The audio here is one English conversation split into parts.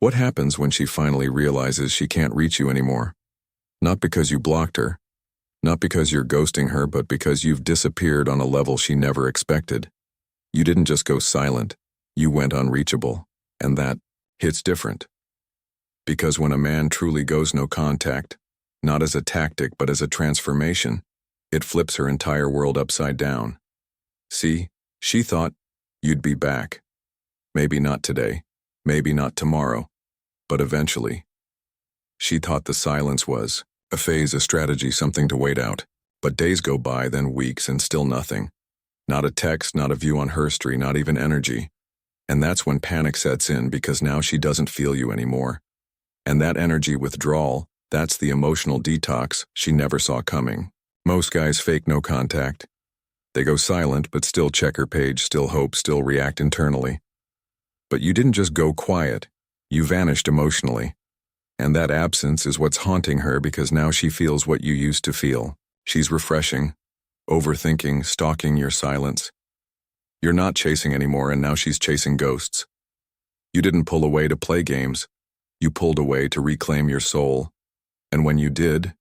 What happens when she finally realizes she can't reach you anymore? Not because you blocked her, not because you're ghosting her, but because you've disappeared on a level she never expected. You didn't just go silent, you went unreachable, and that hits different. Because when a man truly goes no contact, not as a tactic but as a transformation, it flips her entire world upside down. See, she thought you'd be back. Maybe not today, maybe not tomorrow, but eventually. She thought the silence was a phase, a strategy, something to wait out. But days go by, then weeks, and still nothing. Not a text, not a view on her history, not even energy. And that's when panic sets in, because now she doesn't feel you anymore. And that energy withdrawal, that's the emotional detox she never saw coming. Most guys fake no contact. They go silent, but still check her page, still hope, still react internally. But you didn't just go quiet, you vanished emotionally. And that absence is what's haunting her, because now she feels what you used to feel. She's refreshing, overthinking, stalking your silence. You're not chasing anymore, and now she's chasing ghosts. You didn't pull away to play games. You pulled away to reclaim your soul. And when you did,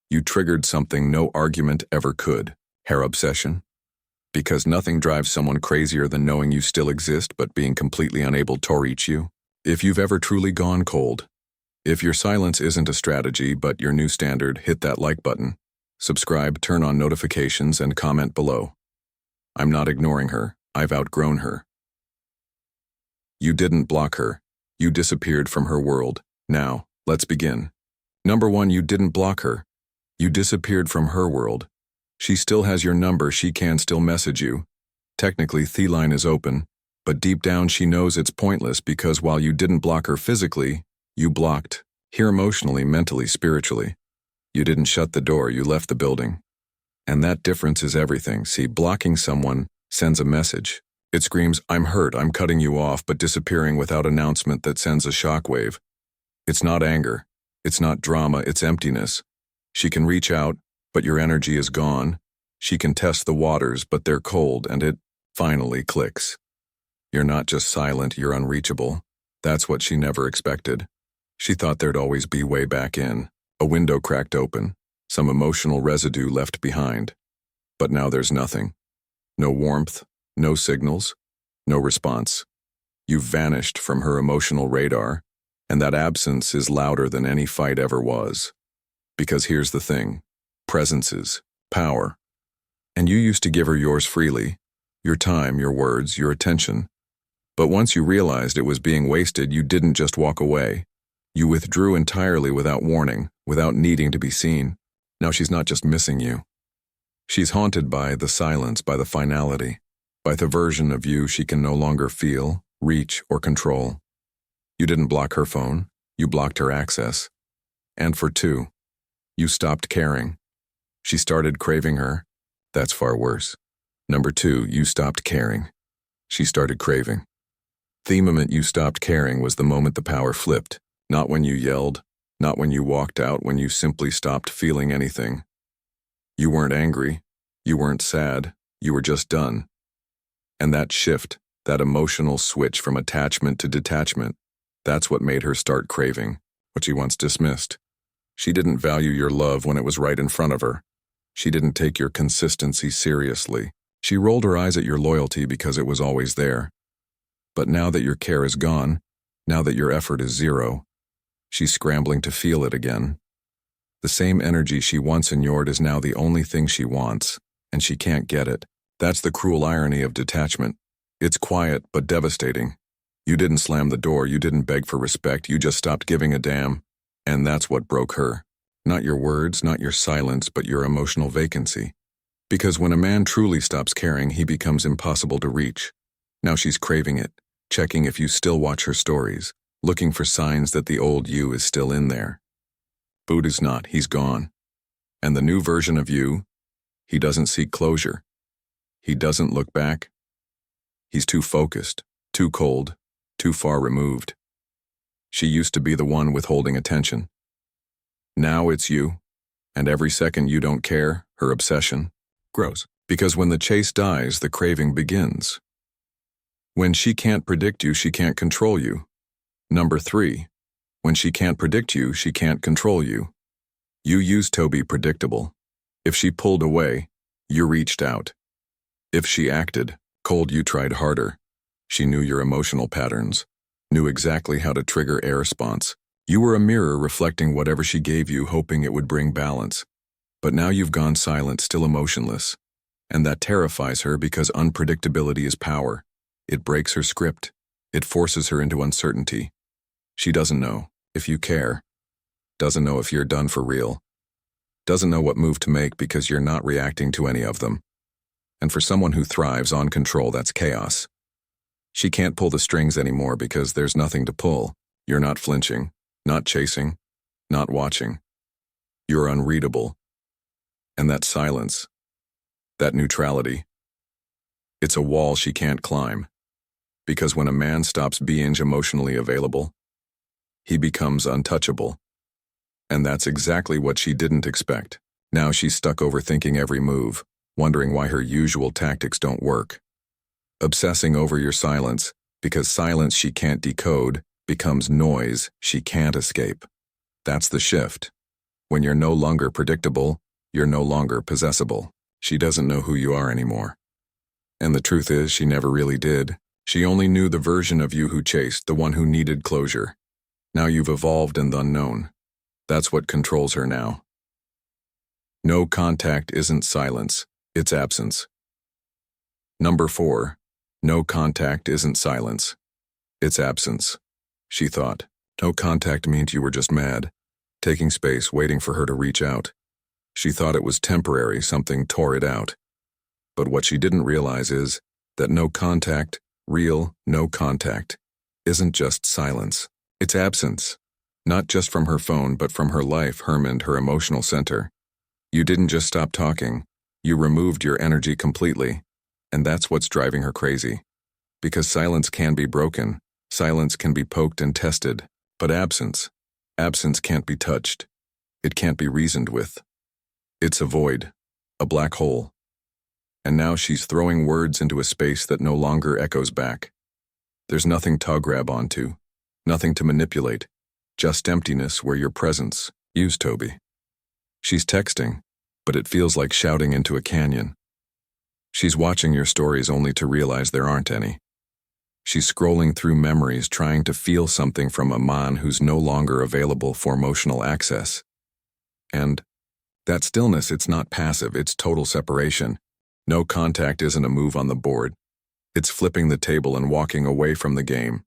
you triggered something no argument ever could. Hair obsession. Because nothing drives someone crazier than knowing you still exist but being completely unable to reach you. If you've ever truly gone cold, if your silence isn't a strategy but your new standard, hit that like button, subscribe, turn on notifications, and comment below. I'm not ignoring her. I've outgrown her. You didn't block her. You disappeared from her world. Now, let's begin. Number 1, you didn't block her. You disappeared from her world. She still has your number. She can still message you. Technically, the line is open, but deep down she knows it's pointless, because while you didn't block her physically, you blocked her emotionally, mentally, spiritually. You didn't shut the door, you left the building. And that difference is everything. See, blocking someone sends a message. It screams, I'm hurt, I'm cutting you off, but disappearing without announcement that sends a shockwave. It's not anger. It's not drama, it's emptiness. She can reach out, but your energy is gone. She can test the waters, but they're cold, and it finally clicks. You're not just silent, you're unreachable. That's what she never expected. She thought there'd always be way back in, a window cracked open, some emotional residue left behind. But now there's nothing. No warmth, no signals, no response. You've vanished from her emotional radar, and that absence is louder than any fight ever was. Because here's the thing, presence is power. And you used to give her yours freely, your time, your words, your attention. But once you realized it was being wasted, you didn't just walk away. You withdrew entirely without warning, without needing to be seen. Now she's not just missing you. She's haunted by the silence, by the finality, by the version of you she can no longer feel, reach, or control. You didn't block her phone, you blocked her access. And for 2, you stopped caring. She started craving her. That's far worse. Number 2, you stopped caring. She started craving. The moment you stopped caring was the moment the power flipped. Not when you yelled, not when you walked out, when you simply stopped feeling anything. You weren't angry, you weren't sad, you were just done. And that shift, that emotional switch from attachment to detachment, that's what made her start craving what she once dismissed. She didn't value your love when it was right in front of her. She didn't take your consistency seriously. She rolled her eyes at your loyalty because it was always there. But now that your care is gone, now that your effort is zero, she's scrambling to feel it again. The same energy she once endured is now the only thing she wants, and she can't get it. That's the cruel irony of detachment. It's quiet but devastating. You didn't slam the door, you didn't beg for respect, you just stopped giving a damn. And that's what broke her. Not your words, not your silence, but your emotional vacancy. Because when a man truly stops caring, he becomes impossible to reach. Now she's craving it, checking if you still watch her stories, looking for signs that the old you is still in there. But is not, he's gone. And the new version of you, he doesn't seek closure. He doesn't look back. He's too focused, too cold, too far removed. She used to be the one withholding attention. Now it's you, and every second you don't care, her obsession grows. Because when the chase dies, the craving begins. When she can't predict you, she can't control you. Number 3, When she can't predict you, she can't control you. You used to be predictable. If she pulled away, you reached out. If she acted cold, you tried harder. She knew your emotional patterns, knew exactly how to trigger a response. You were a mirror reflecting whatever she gave you, hoping it would bring balance. But now you've gone silent, still emotionless. And that terrifies her because unpredictability is power. It breaks her script. It forces her into uncertainty. She doesn't know if you care, doesn't know if you're done for real, doesn't know what move to make because you're not reacting to any of them. And for someone who thrives on control, that's chaos. She can't pull the strings anymore because there's nothing to pull. You're not flinching, not chasing, not watching. You're unreadable. And that silence, that neutrality, it's a wall she can't climb. Because when a man stops being emotionally available, he becomes untouchable. And that's exactly what she didn't expect. Now she's stuck overthinking every move, wondering why her usual tactics don't work. Obsessing over your silence, because silence she can't decode becomes noise she can't escape. That's the shift. When you're no longer predictable, you're no longer possessible. She doesn't know who you are anymore. And the truth is, she never really did. She only knew the version of you who chased, the one who needed closure. Now you've evolved in the unknown. That's what controls her now. No contact isn't silence, it's absence. Number 4. No contact isn't silence. It's absence. She thought. No contact meant you were just mad, taking space, waiting for her to reach out. She thought it was temporary, something tore it out. But what she didn't realize is that no contact, real no contact, isn't just silence. It's absence. Not just from her phone, but from her life, her emotional center. You didn't just stop talking. You removed your energy completely. And that's what's driving her crazy. Because silence can be broken. Silence can be poked and tested. But absence can't be touched. It can't be reasoned with. It's a void, a black hole. And now she's throwing words into a space that no longer echoes back. There's nothing to grab onto, nothing to manipulate, just emptiness where your presence used to be. She's texting, but it feels like shouting into a canyon. She's watching your stories only to realize there aren't any. She's scrolling through memories trying to feel something from a man who's no longer available for emotional access. And that stillness, it's not passive, it's total separation. No contact isn't a move on the board. It's flipping the table and walking away from the game.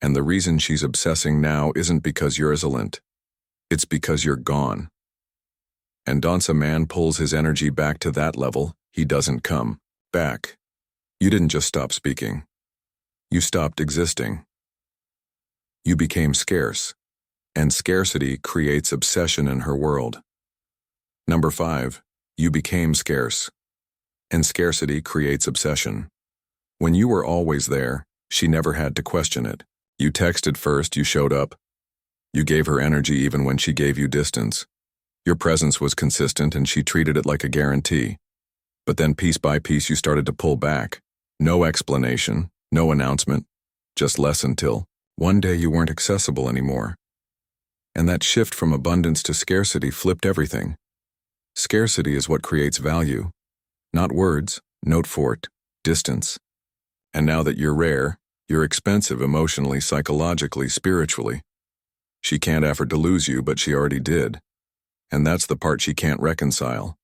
And the reason she's obsessing now isn't because you're resilient. It's because you're gone. And once a man pulls his energy back to that level, he doesn't come back. You didn't just stop speaking. You stopped existing. You became scarce. And scarcity creates obsession in her world. Number 5, you became scarce. And scarcity creates obsession. When you were always there, she never had to question it. You texted first, you showed up. You gave her energy even when she gave you distance. Your presence was consistent and she treated it like a guarantee. But then piece by piece you started to pull back. No explanation, no announcement, just less until one day you weren't accessible anymore. And that shift from abundance to scarcity flipped everything. Scarcity is what creates value. Not words, note for it, distance. And now that you're rare, you're expensive emotionally, psychologically, spiritually. She can't afford to lose you, but she already did. And that's the part she can't reconcile.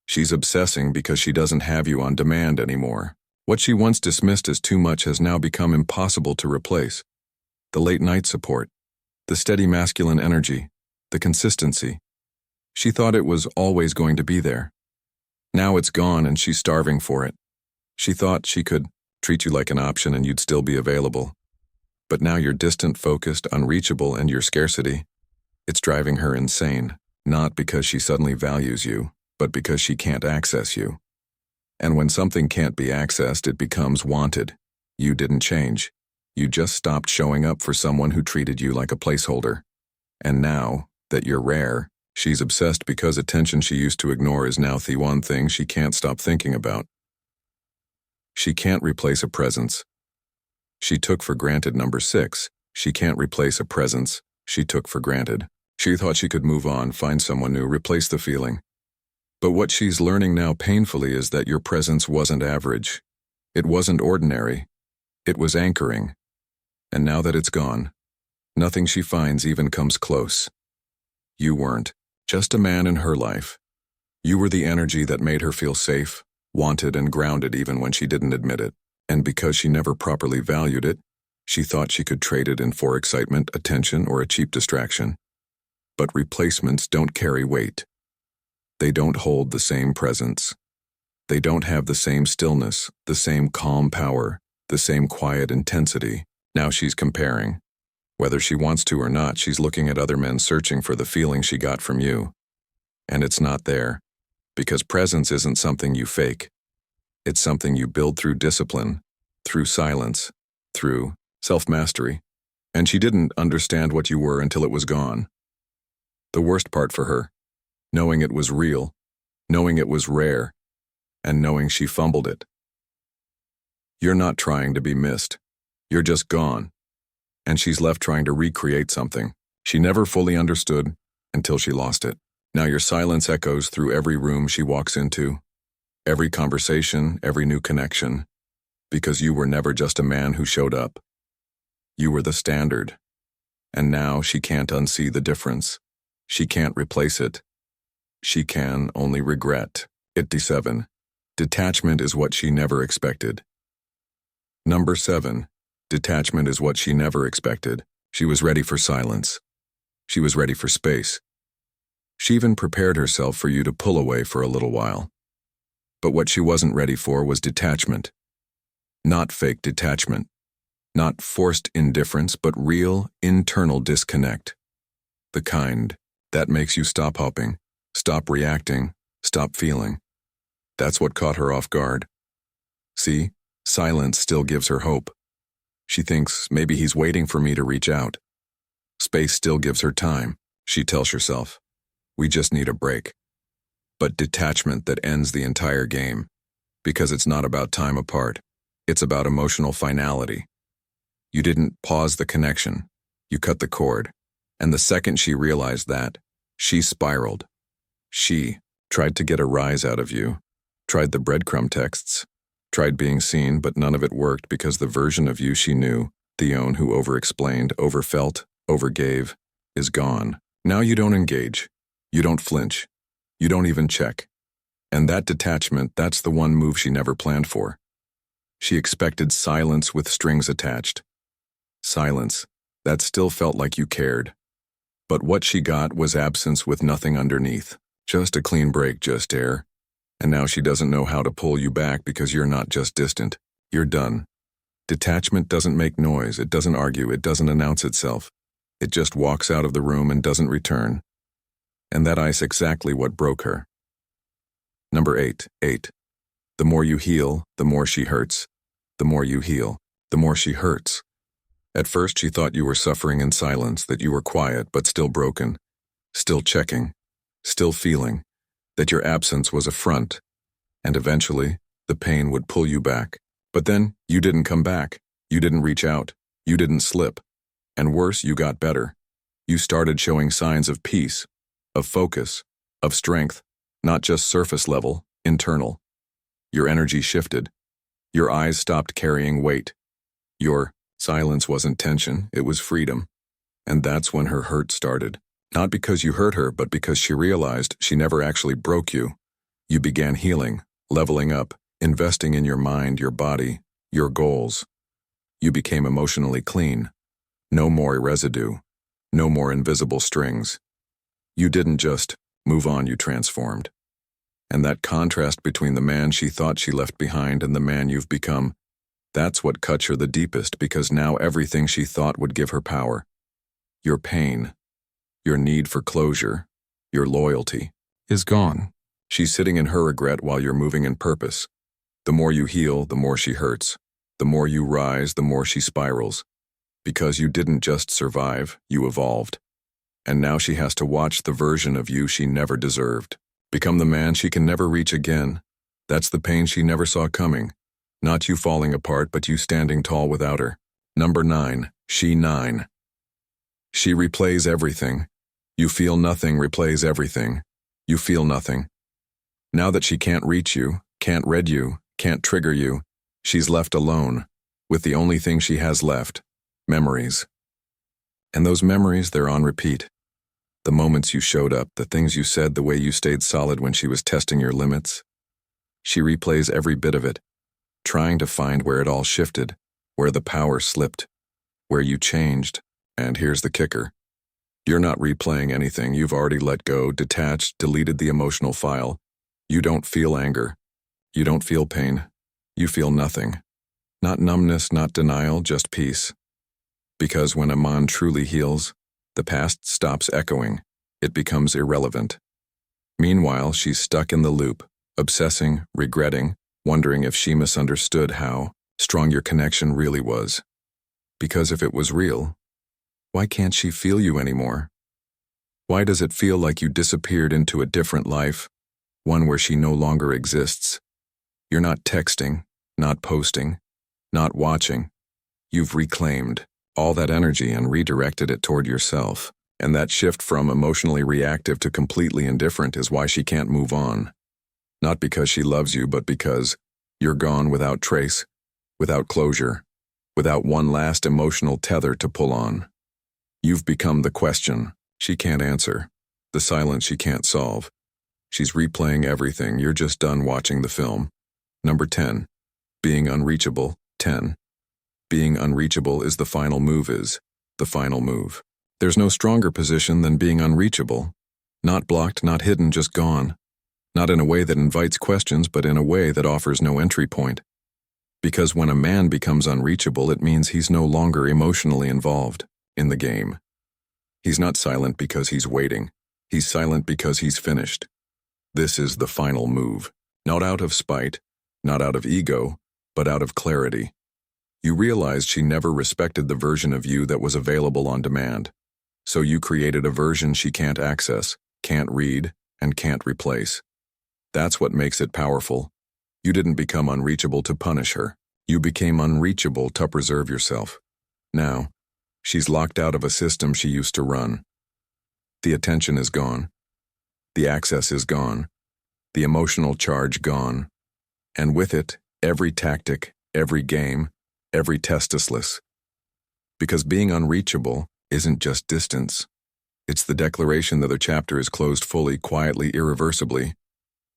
She's obsessing because she doesn't have you on demand anymore. What she once dismissed as too much has now become impossible to replace. The late night support, the steady masculine energy, the consistency. She thought it was always going to be there. Now it's gone and she's starving for it. She thought she could treat you like an option and you'd still be available. But now you're distant, focused, unreachable, and your scarcity. It's driving her insane, not because she suddenly values you, but because she can't access you. And when something can't be accessed, it becomes wanted. You didn't change. You just stopped showing up for someone who treated you like a placeholder. And now that you're rare, she's obsessed because attention she used to ignore is now the one thing she can't stop thinking about. She can't replace a presence she took for granted. Number 6, She can't replace a presence she took for granted. She thought she could move on, find someone new, replace the feeling. But what she's learning now painfully is that your presence wasn't average. It wasn't ordinary. It was anchoring. And now that it's gone, nothing she finds even comes close. You weren't just a man in her life. You were the energy that made her feel safe, wanted, and grounded even when she didn't admit it. And because she never properly valued it, she thought she could trade it in for excitement, attention, or a cheap distraction. But replacements don't carry weight. They don't hold the same presence. They don't have the same stillness, the same calm power, the same quiet intensity. Now she's comparing. Whether she wants to or not, she's looking at other men searching for the feeling she got from you. And it's not there. Because presence isn't something you fake. It's something you build through discipline, through silence, through self-mastery. And she didn't understand what you were until it was gone. The worst part for her, knowing it was real, knowing it was rare, and knowing she fumbled it. You're not trying to be missed. You're just gone. And she's left trying to recreate something she never fully understood until she lost it. Now your silence echoes through every room she walks into, every conversation, every new connection, because you were never just a man who showed up. You were the standard. And now she can't unsee the difference. She can't replace it. She can only regret. 57. Detachment is what she never expected. Number 7. Detachment is what she never expected. She was ready for silence. She was ready for space. She even prepared herself for you to pull away for a little while. But what she wasn't ready for was detachment. Not fake detachment. Not forced indifference, but real, internal disconnect. The kind that makes you stop hoping, stop reacting, stop feeling. That's what caught her off guard. See, silence still gives her hope. She thinks maybe he's waiting for me to reach out. Space still gives her time, she tells herself. We just need a break. But detachment that ends the entire game. Because it's not about time apart. It's about emotional finality. You didn't pause the connection. You cut the cord. And the second she realized that, she spiraled. She tried to get a rise out of you. Tried the breadcrumb texts. Tried being seen, but none of it worked because the version of you she knew, the own who overexplained, overfelt, overgave, is gone. Now you don't engage. You don't flinch. You don't even check. And that detachment, that's the one move she never planned for. She expected silence with strings attached. Silence that still felt like you cared. But what she got was absence with nothing underneath. Just a clean break, just air. And now she doesn't know how to pull you back because you're not just distant. You're done. Detachment doesn't make noise. It doesn't argue. It doesn't announce itself. It just walks out of the room and doesn't return. And that ice exactly what broke her. Number 8. The more you heal, the more she hurts. The more you heal, the more she hurts. At first she thought you were suffering in silence, that you were quiet but still broken, still checking, still feeling, that your absence was a front, and eventually the pain would pull you back. But then you didn't come back, you didn't reach out, you didn't slip. And worse, you got better. You started showing signs of peace, of focus, of strength, not just surface level, internal. Your energy shifted. Your eyes stopped carrying weight. Your silence wasn't tension, it was freedom. And that's when her hurt started. Not because you hurt her, but because she realized she never actually broke you. You began healing, leveling up, investing in your mind, your body, your goals. You became emotionally clean. No more residue. No more invisible strings. You didn't just move on, you transformed. And that contrast between the man she thought she left behind and the man you've become, that's what cuts her the deepest, because now everything she thought would give her power, your pain, your need for closure, your loyalty, is gone. She's sitting in her regret while you're moving in purpose. The more you heal, the more she hurts. The more you rise, the more she spirals. Because you didn't just survive, you evolved. And now she has to watch the version of you she never deserved. Become the man she can never reach again. That's the pain she never saw coming. Not you falling apart, but you standing tall without her. Number 9. She 9. She replays everything. You feel nothing replays everything. You feel nothing. Now that she can't reach you, can't read you, can't trigger you, she's left alone, with the only thing she has left, memories. And those memories, they're on repeat. The moments you showed up, the things you said, the way you stayed solid when she was testing your limits. She replays every bit of it, trying to find where it all shifted, where the power slipped, where you changed. And here's the kicker. You're not replaying anything. You've already let go, detached, deleted the emotional file. You don't feel anger. You don't feel pain. You feel nothing. Not numbness, not denial, just peace. Because when a mind truly heals, the past stops echoing. It becomes irrelevant. Meanwhile, she's stuck in the loop, obsessing, regretting, wondering if she misunderstood how strong your connection really was. Because if it was real, why can't she feel you anymore? Why does it feel like you disappeared into a different life, one where she no longer exists? You're not texting, not posting, not watching. You've reclaimed all that energy and redirected it toward yourself. And that shift from emotionally reactive to completely indifferent is why she can't move on. Not because she loves you, but because you're gone without trace, without closure, without one last emotional tether to pull on. You've become the question she can't answer, the silence she can't solve. She's replaying everything. You're just done watching the film. Number 10. Being unreachable. 10. Being unreachable is the final move the final move. There's no stronger position than being unreachable. Not blocked, not hidden, just gone. Not in a way that invites questions, but in a way that offers no entry point. Because when a man becomes unreachable, it means he's no longer emotionally involved in the game. He's not silent because he's waiting. He's silent because he's finished. This is the final move. Not out of spite, not out of ego, but out of clarity. You realized she never respected the version of you that was available on demand. So you created a version she can't access, can't read, and can't replace. That's what makes it powerful. You didn't become unreachable to punish her. You became unreachable to preserve yourself. Now, she's locked out of a system she used to run. The attention is gone. The access is gone. The emotional charge gone. And with it, every tactic, every game, every testicless. Because being unreachable isn't just distance. It's the declaration that the chapter is closed fully, quietly, irreversibly.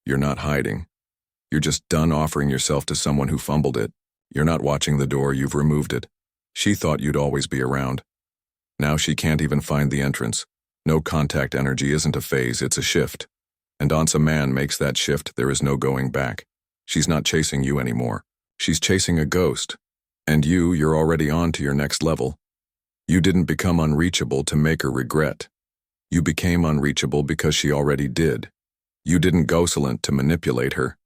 You're not hiding. You're just done offering yourself to someone who fumbled it. You're not watching the door, you've removed it. She thought you'd always be around. Now she can't even find the entrance. No contact energy isn't a phase, it's a shift. And once a man makes that shift, there is no going back. She's not chasing you anymore. She's chasing a ghost. And you're already on to your next level. You didn't become unreachable to make her regret. You became unreachable because she already did. You didn't ghostlant to manipulate her.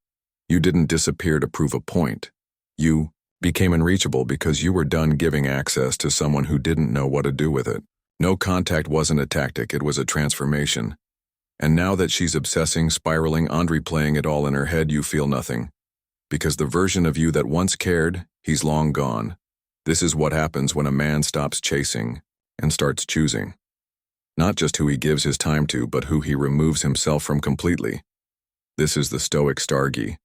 You didn't disappear to prove a point. You became unreachable because you were done giving access to someone who didn't know what to do with it. No contact wasn't a tactic, it was a transformation. And now that she's obsessing, spiraling, replaying it all in her head, you feel nothing. Because the version of you that once cared, he's long gone. This is what happens when a man stops chasing and starts choosing. Not just who he gives his time to, but who he removes himself from completely. This is the Stoic Stargy.